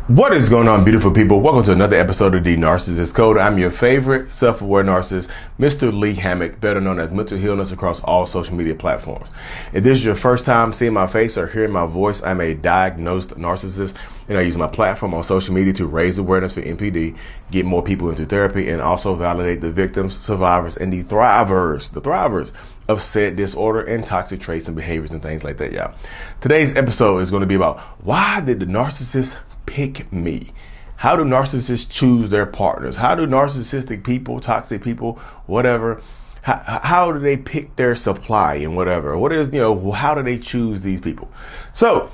What is going on, beautiful people? Welcome to another episode of the Narcissists Code. I'm your favorite self-aware narcissist, Mr. Lee Hammock, better known as Mental Healness across all social media platforms. If this is your first time seeing my face or hearing my voice, I'm a diagnosed narcissist, and I use my platform on social media to raise awareness for NPD, get more people into therapy, and also validate the victims, survivors, and the thrivers of said disorder and toxic traits and behaviors and things like that, y'all. Today's episode is going to be about why did the narcissist pick me? How do narcissists choose their partners? How do narcissistic people, toxic people, whatever, how do they pick their supply and whatever? What is, how do they choose these people? So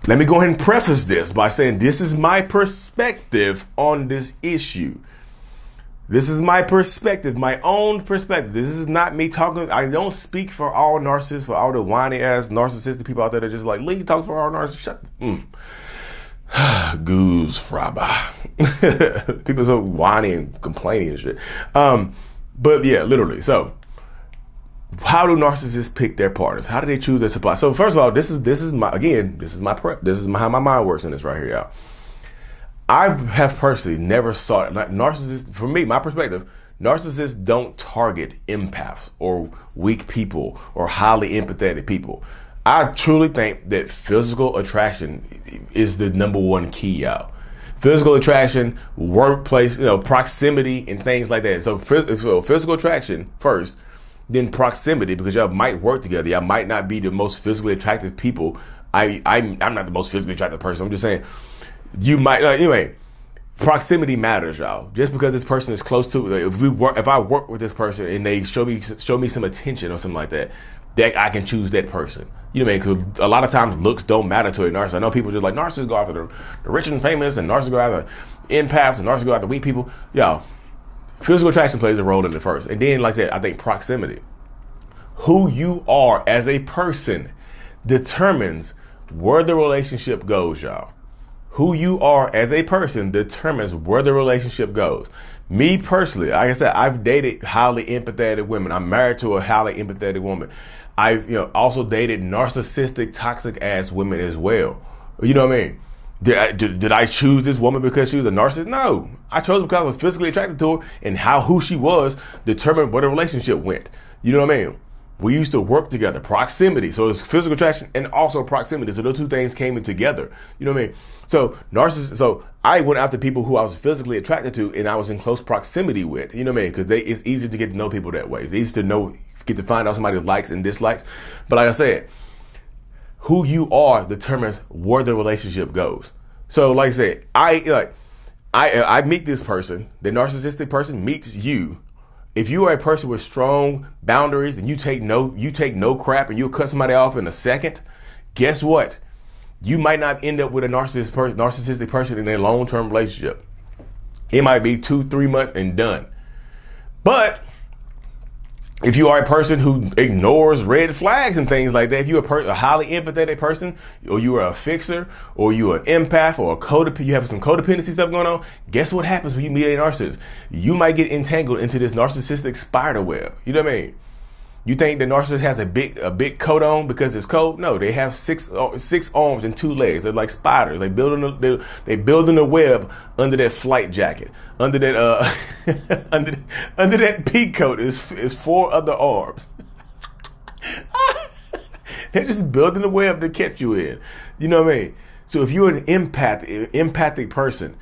let me go ahead and preface this by saying this is my perspective on this issue. This is my perspective, my own perspective. This is not me talking. I don't speak for all narcissists, for all the whiny ass narcissistic people out there that just like, Lee talks for all narcissists. Shut Goose fraba. People so whiny and complaining and shit. But yeah, literally. So how do narcissists pick their partners? How do they choose their supply? So first of all, this is how my mind works in this right here, y'all. I have personally never saw it. Like narcissists, for me, my perspective, narcissists don't target empaths or weak people or highly empathetic people. I truly think that physical attraction is the number one key, y'all. Physical attraction, workplace, proximity and things like that. So physical attraction first, then proximity, because y'all might work together. Y'all might not be the most physically attractive people. I'm not the most physically attractive person. I'm just saying you might, anyway. Proximity matters, y'all. Just because this person is close to, if I work with this person and they show me some attention or something like that, that I can choose that person. You know what I mean? Because a lot of times looks don't matter to a narcissist. I know people just like narcissists go after the rich and famous, and narcissists go after empaths, and narcissists go after weak people. Y'all, physical attraction plays a role in it first, and then, like I said, I think proximity. Who you are as a person determines where the relationship goes, y'all. Who you are as a person determines where the relationship goes. Me personally, like I said, I've dated highly empathetic women. I'm married to a highly empathetic woman. I've also dated narcissistic, toxic ass women as well. You know what I mean? Did I choose this woman because she was a narcissist? No, I chose her because I was physically attracted to her, and who she was determined where the relationship went. You know what I mean? We used to work together, proximity. So it's physical attraction and also proximity. So those two things came in together. You know what I mean? So So I went after people who I was physically attracted to and I was in close proximity with. You know what I mean? Because it's easier to get to know people that way. It's easy to get to find out somebody's likes and dislikes. But like I said, who you are determines where the relationship goes. So like I said, I meet this person, the narcissistic person meets you. If you are a person with strong boundaries and you take no crap and you'll cut somebody off in a second, guess what? You might not end up with a narcissistic person in a long-term relationship. It might be 2-3 months and done. But if you are a person who ignores red flags and things like that, if you're a highly empathetic person, or you are a fixer, or you're an empath, or a codependent, you have some codependency stuff going on, guess what happens when you meet a narcissist? You might get entangled into this narcissistic spider web. You know what I mean? You think the narcissist has a big coat on because it's cold? No, they have six arms and 2 legs. They're like spiders. They building a web under that flight jacket. Under that under that pea coat is 4 other arms. They're just building a web to catch you in. You know what I mean? So if you're an empathic person,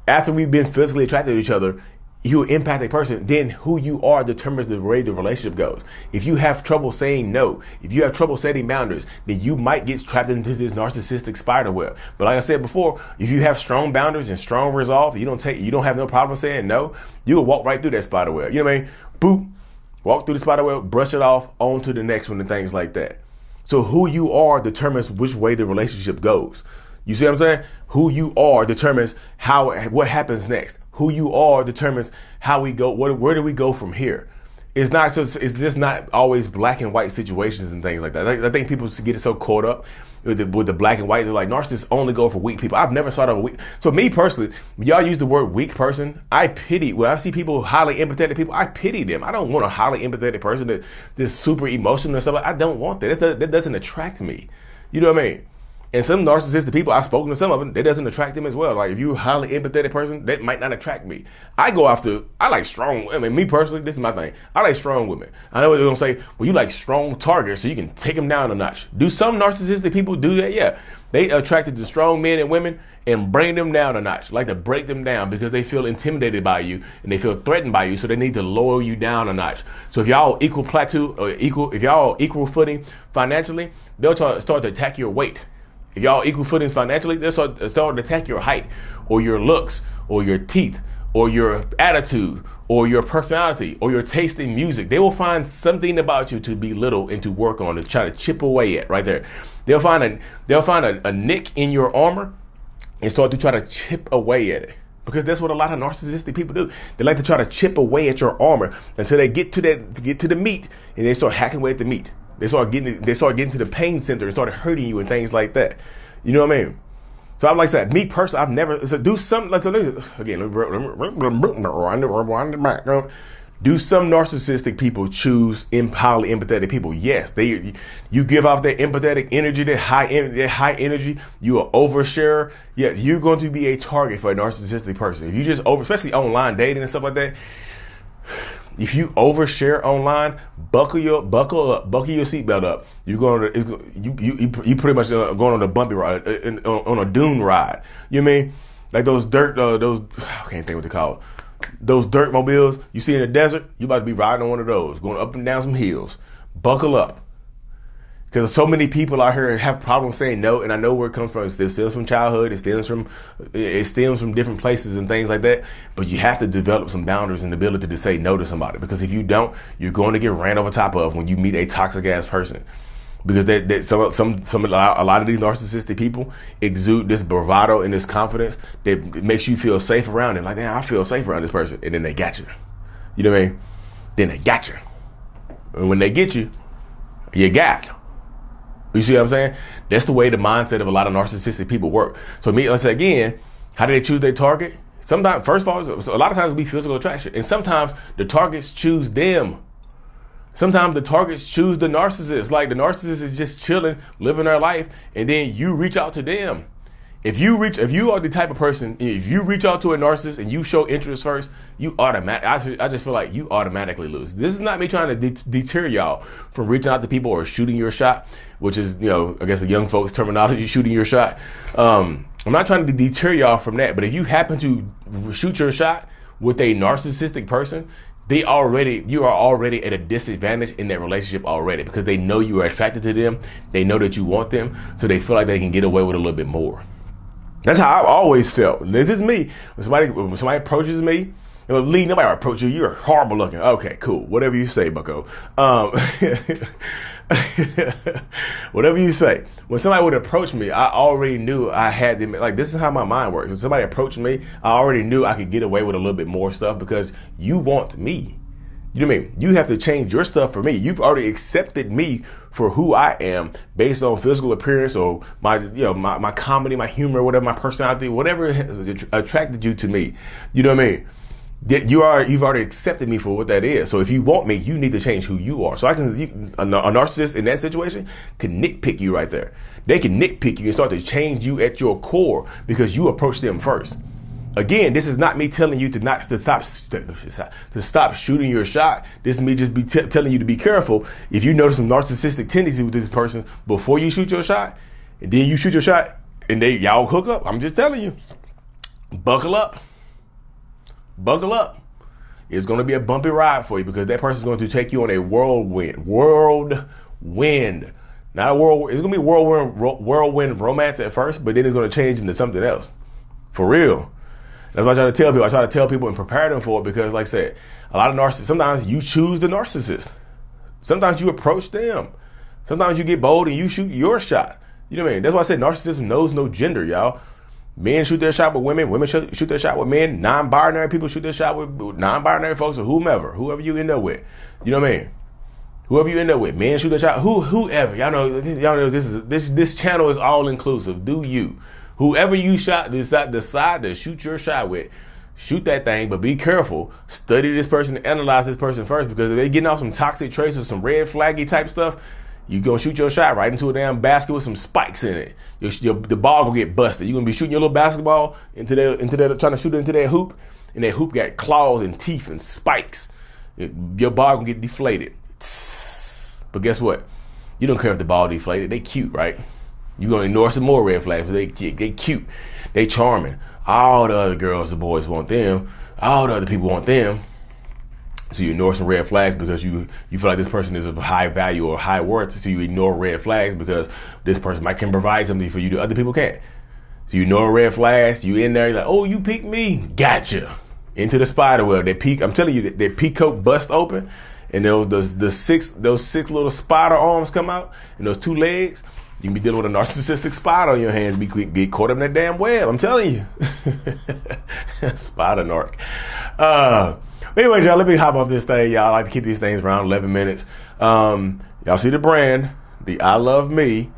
after we've been physically attracted to each other, you're an empathic person, then who you are determines the way the relationship goes. If you have trouble saying no, if you have trouble setting boundaries, then you might get trapped into this narcissistic spider web. But like I said before, if you have strong boundaries and strong resolve, you don't have no problem saying no, you'll walk right through that spider web. You know what I mean? Boop, walk through the spider web, brush it off, on to the next one and things like that. So who you are determines which way the relationship goes. You see what I'm saying? Who you are determines what happens next. Who you are determines how we go. Where do we go from here? It's just not always black and white situations and things like that. I think people get so caught up with the black and white. They're like, narcissists only go for weak people. I've never saw them weak. So me personally, when y'all use the word weak person, I pity. When I see people, highly empathetic people, I pity them. I don't want a highly empathetic person that's super emotional and stuff. I don't want that. That doesn't attract me. You know what I mean? And some narcissistic people, I've spoken to some of them, that doesn't attract them as well. Like if you're a highly empathetic person, that might not attract me. I like strong, me personally, this is my thing. I like strong women. I know they're going to say, well, you like strong targets so you can take them down a notch. Do some narcissistic people do that? Yeah. They attracted to strong men and women and bring them down a notch, like to break them down because they feel intimidated by you and they feel threatened by you. So they need to lower you down a notch. So if y'all equal plateau or if y'all equal footing financially, they'll start to attack your weight. If y'all equal footing financially, they'll start to attack your height or your looks or your teeth or your attitude or your personality or your taste in music. They will find something about you to belittle and to work on, to try to chip away at right there. They'll find a nick in your armor and start to try to chip away at it. Because that's what a lot of narcissistic people do. They like to try to chip away at your armor until they get to the meat and they start hacking away at the meat. They start getting to the pain center and start hurting you and things like that. You know what I mean? So I'm like I said, me personally, I've never do some. Again, do some narcissistic people choose highly empathetic people? Yes, you give off that empathetic energy, that high energy. You are overshare. Yeah, you're going to be a target for a narcissistic person. If you just especially online dating and stuff like that. If you overshare online, buckle your seatbelt up. You pretty much going on a bumpy ride, on a dune ride. You know what I mean? Like those I can't think what they call it. Those dirt mobiles you see in the desert, you about to be riding on one of those, going up and down some hills. Buckle up. Because so many people out here have problems saying no, and I know where it comes from. It stems from childhood. It stems from different places and things like that. But you have to develop some boundaries and the ability to say no to somebody. Because if you don't, you're going to get ran over top of when you meet a toxic ass person. Because a lot of these narcissistic people exude this bravado and this confidence that makes you feel safe around them. Like, man, I feel safe around this person, and then they got you. You know what I mean? Then they got you, and when they get you, you got. You see what I'm saying? That's the way the mindset of a lot of narcissistic people work. So let's say again, how do they choose their target? Sometimes, first of all, a lot of times it'll be physical attraction. And sometimes the targets choose them. Sometimes the targets choose the narcissist. Like the narcissist is just chilling, living their life, and then you reach out to them. If you are the type of person, if you reach out to a narcissist and you show interest first, I just feel like you automatically lose. This is not me trying to deter y'all from reaching out to people or shooting your shot, which is, I guess the young folks terminology, shooting your shot. I'm not trying to deter y'all from that, but if you happen to shoot your shot with a narcissistic person, you are already at a disadvantage in that relationship already, because they know you are attracted to them. They know that you want them, so they feel like they can get away with a little bit more. That's how I've always felt. This is me. When somebody approaches me, Lee, nobody will approach you. You're horrible looking. Okay, cool. Whatever you say, bucko. Whatever you say. When somebody would approach me, I already knew I had them. Like, this is how my mind works. When somebody approached me, I already knew I could get away with a little bit more stuff because you want me. You know what I mean? You have to change your stuff for me. You've already accepted me for who I am based on physical appearance or my comedy, my humor, whatever, my personality, whatever attracted you to me. You know what I mean? You've already accepted me for what that is. So if you want me, you need to change who you are. So a narcissist in that situation can nitpick you right there. They can nitpick you and start to change you at your core because you approach them first. Again, this is not me telling you to stop shooting your shot. This is me just telling you to be careful. If you notice some narcissistic tendency with this person before you shoot your shot, and then you shoot your shot, and y'all hook up, I'm just telling you, buckle up. Buckle up. It's going to be a bumpy ride for you because that person's going to take you on a whirlwind. Not a whirlwind. It's going to be whirlwind romance at first, but then it's going to change into something else. For real. That's what I try to tell people. I try to tell people and prepare them for it because, like I said, a lot of narcissists, sometimes you choose the narcissist. Sometimes you approach them. Sometimes you get bold and you shoot your shot. You know what I mean? That's why I said narcissism knows no gender, y'all. Men shoot their shot with women. Women shoot their shot with men. Non-binary people shoot their shot with non-binary folks or whoever you end up with. You know what I mean? Whoever you end up with. Men shoot their shot. Whoever. Y'all know this channel is all inclusive. Do you? Whoever you decide to shoot your shot with, shoot that thing, but be careful. Study this person, analyze this person first, because if they're getting off some toxic traits or some red flaggy type stuff, You gonna shoot your shot right into a damn basket with some spikes in it. The ball gonna get busted. You gonna be shooting your little basketball into that, trying to shoot it into that hoop, and that hoop got claws and teeth and spikes. Your ball gonna get deflated. But guess what? You don't care if the ball deflated. They cute, right? You gonna ignore some more red flags. They cute. They charming. All the other girls and boys want them. All the other people want them. So you ignore some red flags because you feel like this person is of high value or high worth. So you ignore red flags because this person can provide something for you that other people can't. So you ignore red flags. You in there, you're like, oh, you picked me. Gotcha. Into the spider web. I'm telling you, that peacoat bust open, and those six little spider arms come out, and those 2 legs. You can be dealing with a narcissistic spider on your hands, get caught up in that damn web. I'm telling you. Spider narc. Anyways, y'all, let me hop off this thing. Y'all, I like to keep these things around 11 minutes. Y'all see the brand, the I Love Me.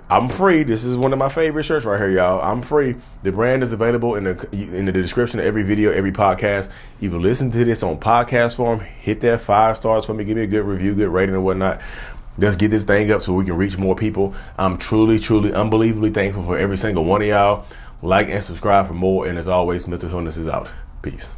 I'm free. This is one of my favorite shirts right here, y'all. I'm free. The brand is available in the description of every video, every podcast. If you listen to this on podcast form, hit that 5 stars for me. Give me a good review, good rating and whatnot. Let's get this thing up so we can reach more people. I'm truly, truly, unbelievably thankful for every single one of y'all. Like and subscribe for more. And as always, mental illness is out. Peace.